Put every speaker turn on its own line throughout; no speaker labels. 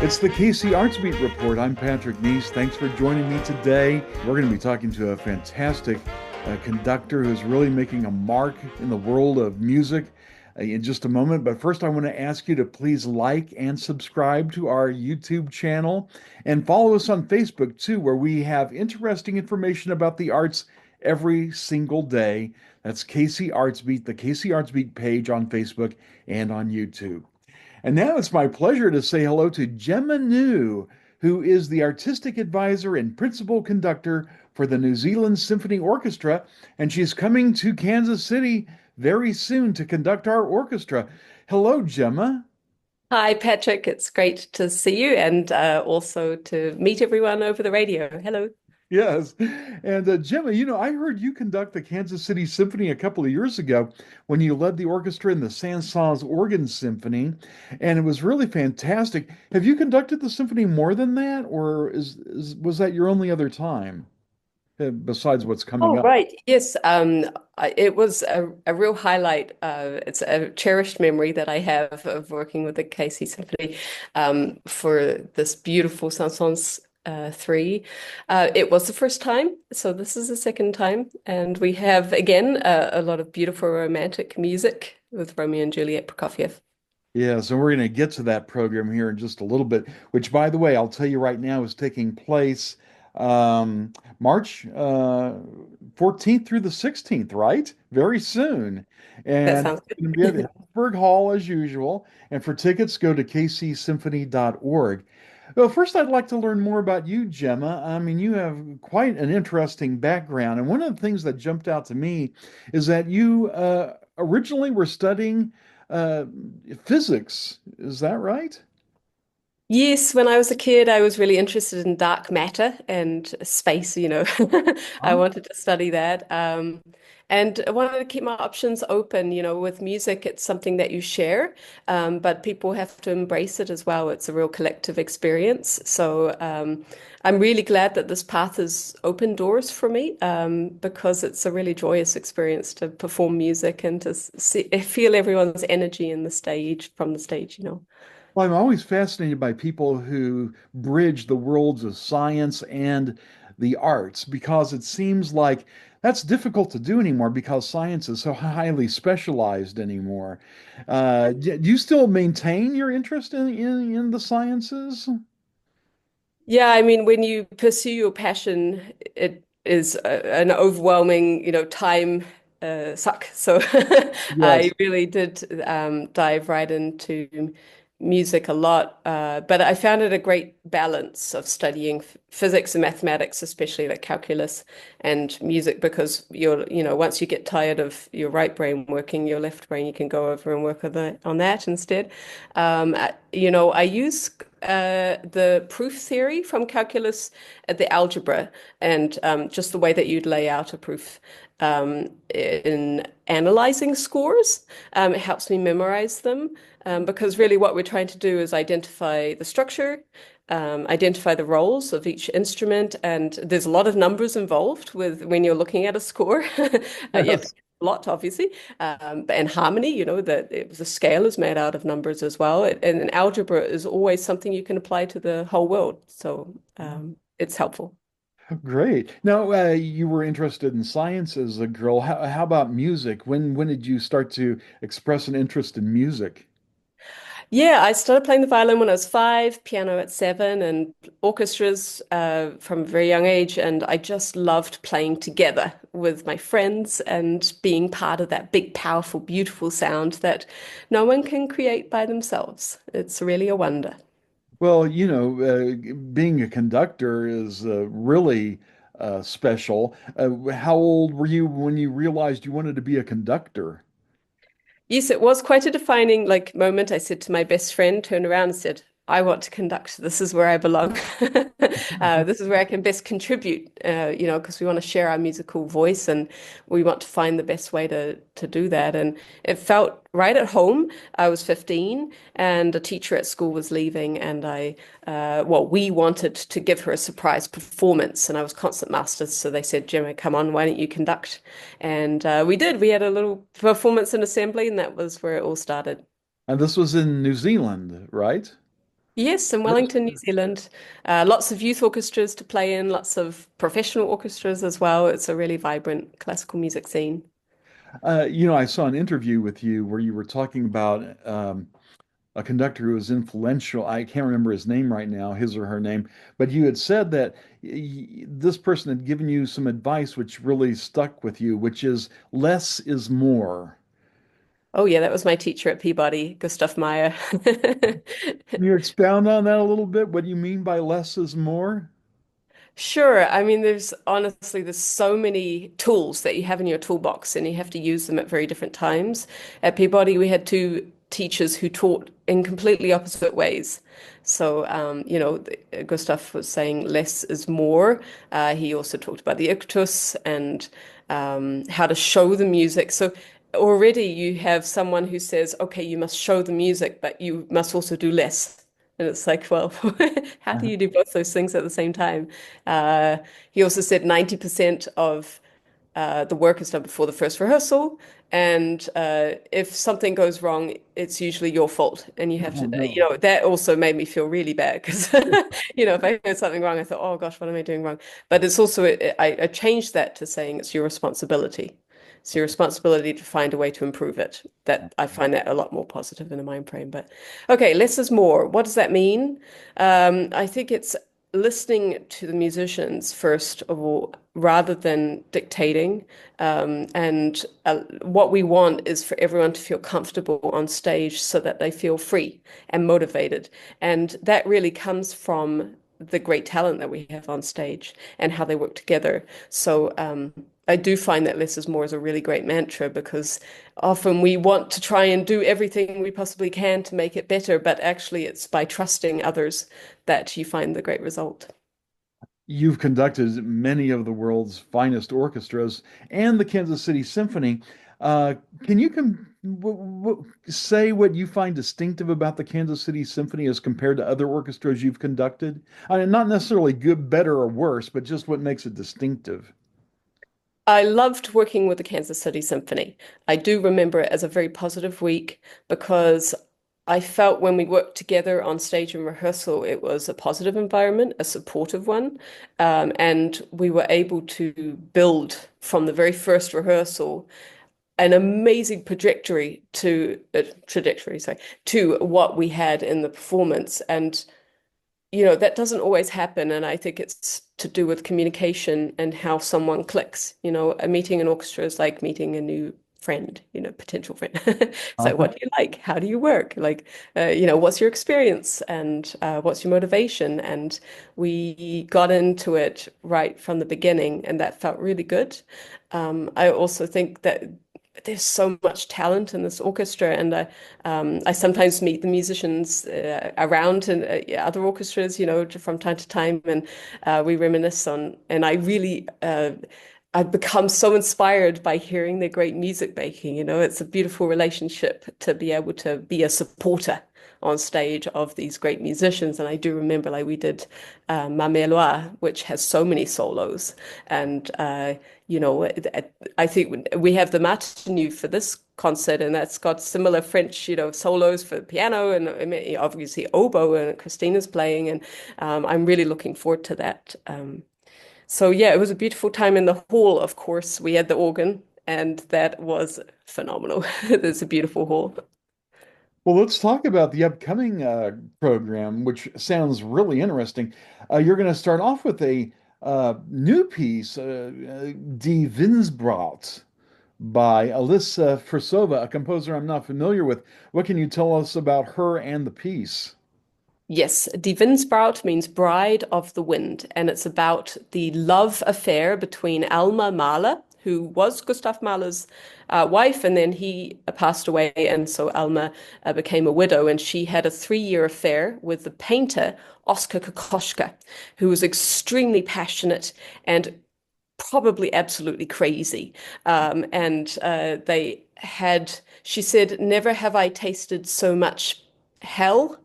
It's the KC Arts Beat Report. I'm Patrick Neese. Thanks for joining me today. We're going to be talking to a fantastic conductor who's really making a mark in the world of music in just a moment. But first, I want to ask you to please like and subscribe to our YouTube channel and follow us on Facebook too, where we have interesting information about the arts every single day. That's KC Arts Beat, the KC Arts Beat page on Facebook and on YouTube. And now it's my pleasure to say hello to Gemma New, who is the artistic advisor and principal conductor for the New Zealand Symphony Orchestra, and she's coming to Kansas City very soon to conduct our orchestra. Hello, Gemma.
Hi, Patrick. It's great to see you and also to meet everyone over the radio. Hello.
Yes. And Gemma, I heard you conduct the Kansas City Symphony a couple of years ago when you led the orchestra in the Saint-Saëns Organ Symphony, and it was really fantastic. Have you conducted the symphony more than that, or was that your only other time besides what's coming
Oh,
up?
right. Yes. It was a real highlight. It's a cherished memory that I have of working with the KC Symphony for this beautiful Saint-Saëns 3. It was the first time, so this is the second time. And we have, again, a lot of beautiful romantic music with Romeo and Juliet Prokofiev.
Yeah, so we're going to get to that program here in just a little bit, which, by the way, I'll tell you right now is taking place March 14th through the 16th, right? Very soon.
That
And
sounds
it's going to be at
good.
Helzberg Hall as usual. And for tickets, go to kcsymphony.org. Well, first, I'd like to learn more about you, Gemma. I mean, you have quite an interesting background. And one of the things that jumped out to me is that you originally were studying uh, physics. Is that right?
Yes, when I was a kid, I was really interested in dark matter and space, I
Huh?
wanted to study that. And I wanted to keep my options open. With music, it's something that you share, but people have to embrace it as well. It's a real collective experience. So I'm really glad that this path has opened doors for me, because it's a really joyous experience to perform music and to feel everyone's energy in the stage, from the stage.
Well, I'm always fascinated by people who bridge the worlds of science and the arts because it seems like that's difficult to do anymore because science is so highly specialized anymore. Do you still maintain your interest in the sciences?
Yeah, I mean, when you pursue your passion, it is an overwhelming, time suck. So I
Yes.
really did dive right into music a lot. But I found it a great balance of studying physics and mathematics, especially like calculus and music, because once you get tired of your right brain working, your left brain, you can go over and work on that instead. I use the proof theory from calculus at the algebra and just the way that you'd lay out a proof in analyzing scores. It helps me memorize them because really what we're trying to do is identify the structure, identify the roles of each instrument, and there's a lot of numbers involved with when you're looking at a score. You have to
Yes.
a lot, obviously, and harmony. The scale is made out of numbers as well, and algebra is always something you can apply to the whole world. So it's helpful.
Great. Now, you were interested in science as a girl. How about music? When did you start to express an interest in music?
Yeah, I started playing the violin when I was 5, piano at 7, and orchestras from a very young age. And I just loved playing together with my friends and being part of that big, powerful, beautiful sound that no one can create by themselves. It's really a wonder.
Well, being a conductor is really special. How old were you when you realized you wanted to be a conductor?
Yes, it was quite a defining moment. I said to my best friend, turned around and said, I want to conduct. This is where I belong. This is where I can best contribute, because we want to share our musical voice and we want to find the best way to do that. And it felt right at home. I was 15 and a teacher at school was leaving and we wanted to give her a surprise performance and I was concert master. So they said, Gemma, come on, why don't you conduct? And we did. We had a little performance and assembly, and that was where it all started.
And this was in New Zealand, right?
Yes, in
Very
Wellington, New Zealand. Lots of youth orchestras to play in, lots of professional orchestras as well. It's a really vibrant classical music scene.
I saw an interview with you where you were talking about a conductor who was influential. I can't remember his name right now, his or her name, but you had said that this person had given you some advice which really stuck with you, which is less is more.
Oh, yeah, that was my teacher at Peabody, Gustav Meyer.
Can you expound on that a little bit? What do you mean by less is more?
Sure. I mean, there's so many tools that you have in your toolbox and you have to use them at very different times. At Peabody, we had two teachers who taught in completely opposite ways. So, Gustav was saying less is more. He also talked about the ictus and how to show the music. So already you have someone who says, okay, you must show the music, but you must also do less. And it's like, well, how do you do both those things at the same time? Uh, he also said 90% of the work is done before the first rehearsal. And if something goes wrong, it's usually your fault. And you have
Oh
to,
no.
that also made me feel really bad because, if I heard something wrong, I thought, oh gosh, what am I doing wrong? But it's also, I changed that to saying it's your responsibility. It's your responsibility to find a way to improve it. That I find that a lot more positive in the mind frame. But okay, less is more. What does that mean? I think it's listening to the musicians first of all, rather than dictating. And what we want is for everyone to feel comfortable on stage so that they feel free and motivated. And that really comes from the great talent that we have on stage and how they work together. So I do find that less is more is a really great mantra because often we want to try and do everything we possibly can to make it better, but actually it's by trusting others that you find the great result.
You've conducted many of the world's finest orchestras and the Kansas City Symphony. Can you say what you find distinctive about the Kansas City Symphony as compared to other orchestras you've conducted? I mean, not necessarily good, better, or worse, but just what makes it distinctive.
I loved working with the Kansas City Symphony. I do remember it as a very positive week because I felt when we worked together on stage and rehearsal, it was a positive environment, a supportive one, and we were able to build from the very first rehearsal an amazing trajectory, to what we had in the performance. And that doesn't always happen. And I think it's to do with communication and how someone clicks. A meeting an orchestra is like meeting a new friend, potential friend. So
Uh-huh.
what do you like? How do you work? Like, what's your experience and what's your motivation? And we got into it right from the beginning, and that felt really good. I also think that there's so much talent in this orchestra, and I sometimes meet the musicians around in other orchestras, from time to time, and we reminisce on. And I've become so inspired by hearing their great music making. It's a beautiful relationship to be able to be a supporter on stage of these great musicians. And I do remember, like we did Ma Meloir, which has so many solos, and I think we have the Martinu for this concert, and that's got similar French, solos for piano and obviously oboe, and Christina's playing, and I'm really looking forward to that. So yeah, it was a beautiful time in the hall. Of course, we had the organ, and that was phenomenal. It's a beautiful hall.
Well, let's talk about the upcoming program, which sounds really interesting. You're going to start off with a new piece, Die Windsbraut, by Alyssa Firsova, a composer I'm not familiar with. What can you tell us about her and the piece?
Yes, Die Windsbraut means bride of the wind, and it's about the love affair between Alma Mahler, who was Gustav Mahler's wife, and then he passed away, and so Alma became a widow, and she had a 3-year affair with the painter Oskar Kokoschka, who was extremely passionate and probably absolutely crazy. She said, never have I tasted so much hell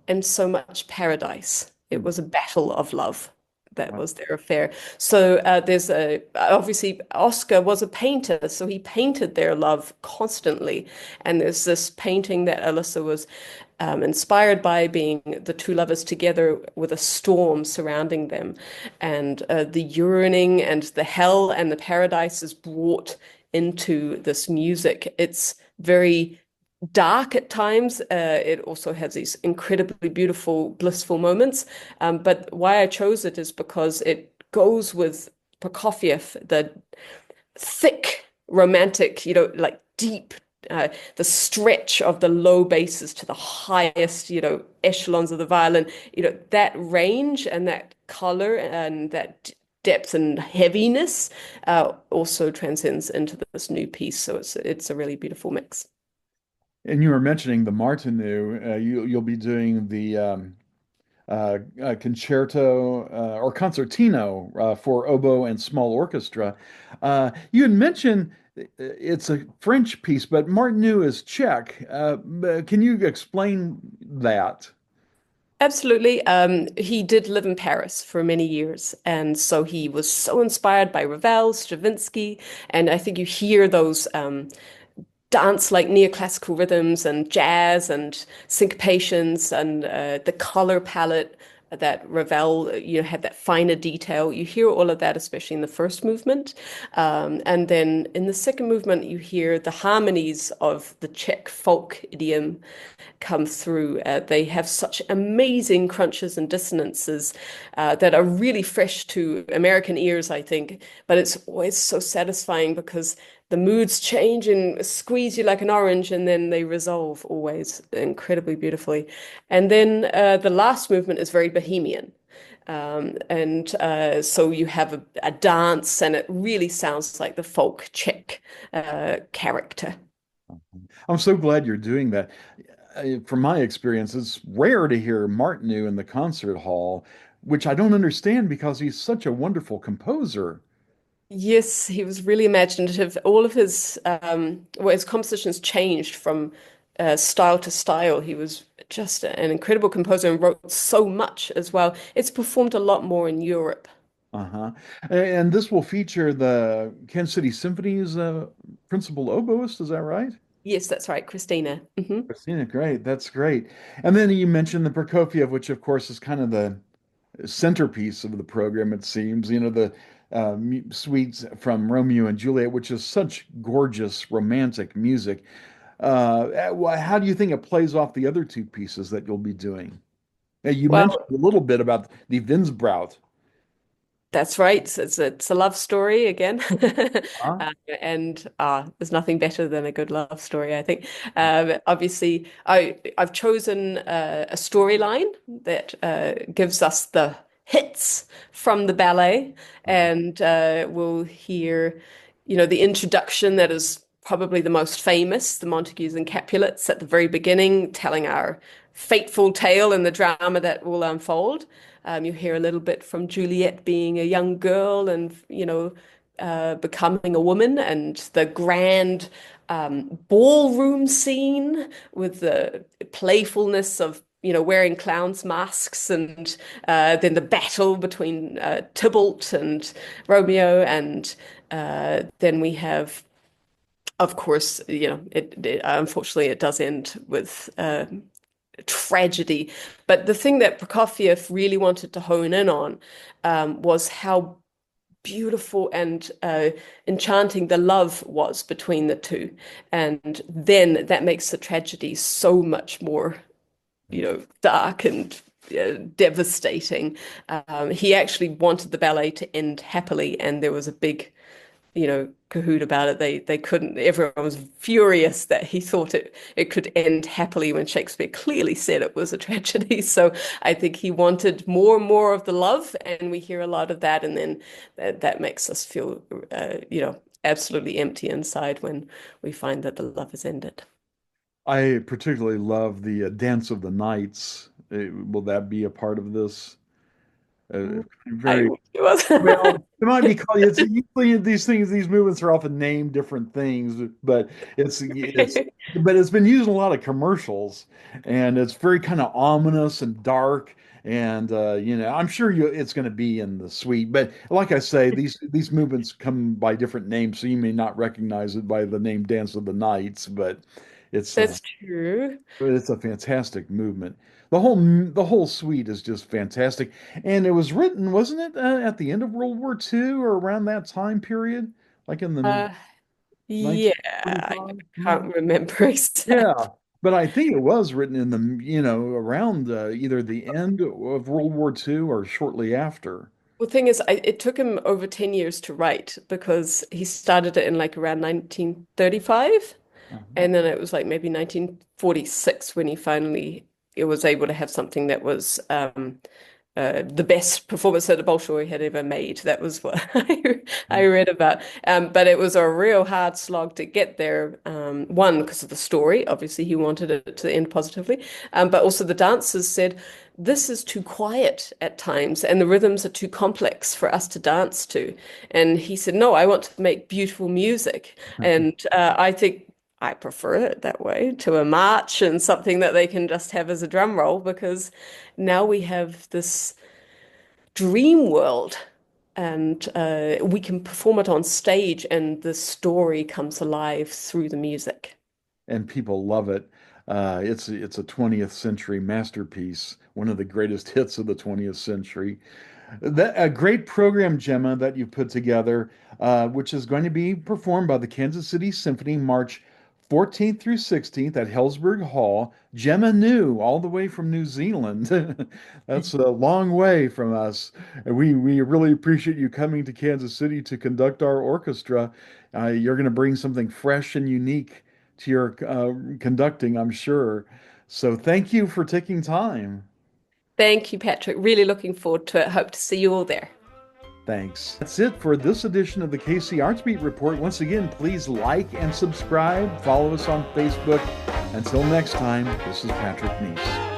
and so much paradise. It
Hmm.
was a battle of love. That
Wow.
was their affair. So obviously Oscar was a painter, so he painted their love constantly. And there's this painting that Alyssa was inspired by being the two lovers together with a storm surrounding them. And the yearning and the hell and the paradise is brought into this music. It's very dark at times. It also has these incredibly beautiful, blissful moments. But why I chose it is because it goes with Prokofiev, the thick, romantic, like deep, the stretch of the low basses to the highest, echelons of the violin, that range and that color and that depth and heaviness also transcends into this new piece. So it's a really beautiful mix.
And you were mentioning the Martinu. You'll be doing the concerto or concertino for oboe and small orchestra. You had mentioned it's a French piece, but Martinu is Czech. Can you explain that?
Absolutely. He did live in Paris for many years, and so he was so inspired by Ravel, Stravinsky, and I think you hear those dance like neoclassical rhythms and jazz and syncopations and the color palette that Ravel, had that finer detail. You hear all of that, especially in the first movement. And then in the second movement, you hear the harmonies of the Czech folk idiom come through. They have such amazing crunches and dissonances that are really fresh to American ears, I think. But it's always so satisfying because the moods change and squeeze you like an orange, and then they resolve always incredibly beautifully. And then the last movement is very bohemian. And so you have a dance, and it really sounds like the folk Czech character.
I'm so glad you're doing that. From my experience, it's rare to hear Martinu in the concert hall, which I don't understand because he's such a wonderful composer.
Yes, he was really imaginative. All of his compositions changed from style to style. He was just an incredible composer and wrote so much as well. It's performed a lot more in Europe.
Uh-huh. And this will feature the Kansas City Symphony's principal oboist, is that right?
Yes, that's right, Christina.
Christina, great. That's great. And then you mentioned the Prokofiev, which of course is kind of the centerpiece of the program, it seems. The suites from Romeo and Juliet, which is such gorgeous romantic music. How do you think it plays off the other two pieces that you'll be doing? You mentioned
Well,
a little bit about the Winsbraut.
that's right. It's a love story again.
Huh?
And there's nothing better than a good love story, I think. Obviously, I've chosen a storyline that gives us the hits from the ballet, and we'll hear, the introduction that is probably the most famous, the Montagues and Capulets at the very beginning, telling our fateful tale and the drama that will unfold. You hear a little bit from Juliet being a young girl and, becoming a woman, and the grand ballroom scene with the playfulness of, wearing clowns' masks, and then the battle between Tybalt and Romeo, and then we have, of course, unfortunately it does end with tragedy. But the thing that Prokofiev really wanted to hone in on was how beautiful and enchanting the love was between the two. And then that makes the tragedy so much more, dark and devastating. He actually wanted the ballet to end happily, and there was a big cahoot about it. They couldn't. Everyone was furious that he thought it could end happily when Shakespeare clearly said it was a tragedy. So I think he wanted more and more of the love, and we hear a lot of that, and then that makes us feel, absolutely empty inside when we find that the love has ended.
I particularly love the Dance of the Knights. Will that be a part of this?
I
Very
it was.
well. It might be called. It's usually these things. These movements are often named different things, but it's been used in a lot of commercials, and it's very kind of ominous and dark. And I'm sure it's going to be in the suite. But like I say, these movements come by different names, so you may not recognize it by the name Dance of the Knights. But It's
That's true.
it's a fantastic movement. The whole suite is just fantastic. And it was written, wasn't it, at the end of World War II or around that time period, like in the
Uh, yeah, I
1945, maybe?
can't remember
Yeah,
exactly.
but I think it was written in around either the end of World War II or shortly after.
Well, thing is, it took him over 10 years to write because he started it in like around 1935.
Uh-huh.
And then it was like maybe 1946 when he finally was able to have something that was the best performance that the Bolshoi had ever made. That was what I read about. But it was a real hard slog to get there. One, because of the story. Obviously, he wanted it to end positively. But also the dancers said, this is too quiet at times, and the rhythms are too complex for us to dance to. And he said, no, I want to make beautiful music. And I think I prefer it that way to a march and something that they can just have as a drum roll because now we have this dream world and we can perform it on stage and the story comes alive through the music.
And people love it. It's a 20th century masterpiece, one of the greatest hits of the 20th century. A great program, Gemma, that you put together, which is going to be performed by the Kansas City Symphony March 14th through 16th at Hellsberg Hall. Gemma New, all the way from New Zealand. That's a long way from us. And we really appreciate you coming to Kansas City to conduct our orchestra. You're going to bring something fresh and unique to your conducting, I'm sure. So thank you for taking time.
Thank you, Patrick. Really looking forward to it. Hope to see you all there.
Thanks. That's it for this edition of the KC Artsbeat Report. Once again, please like and subscribe. Follow us on Facebook. Until next time, this is Patrick Neese.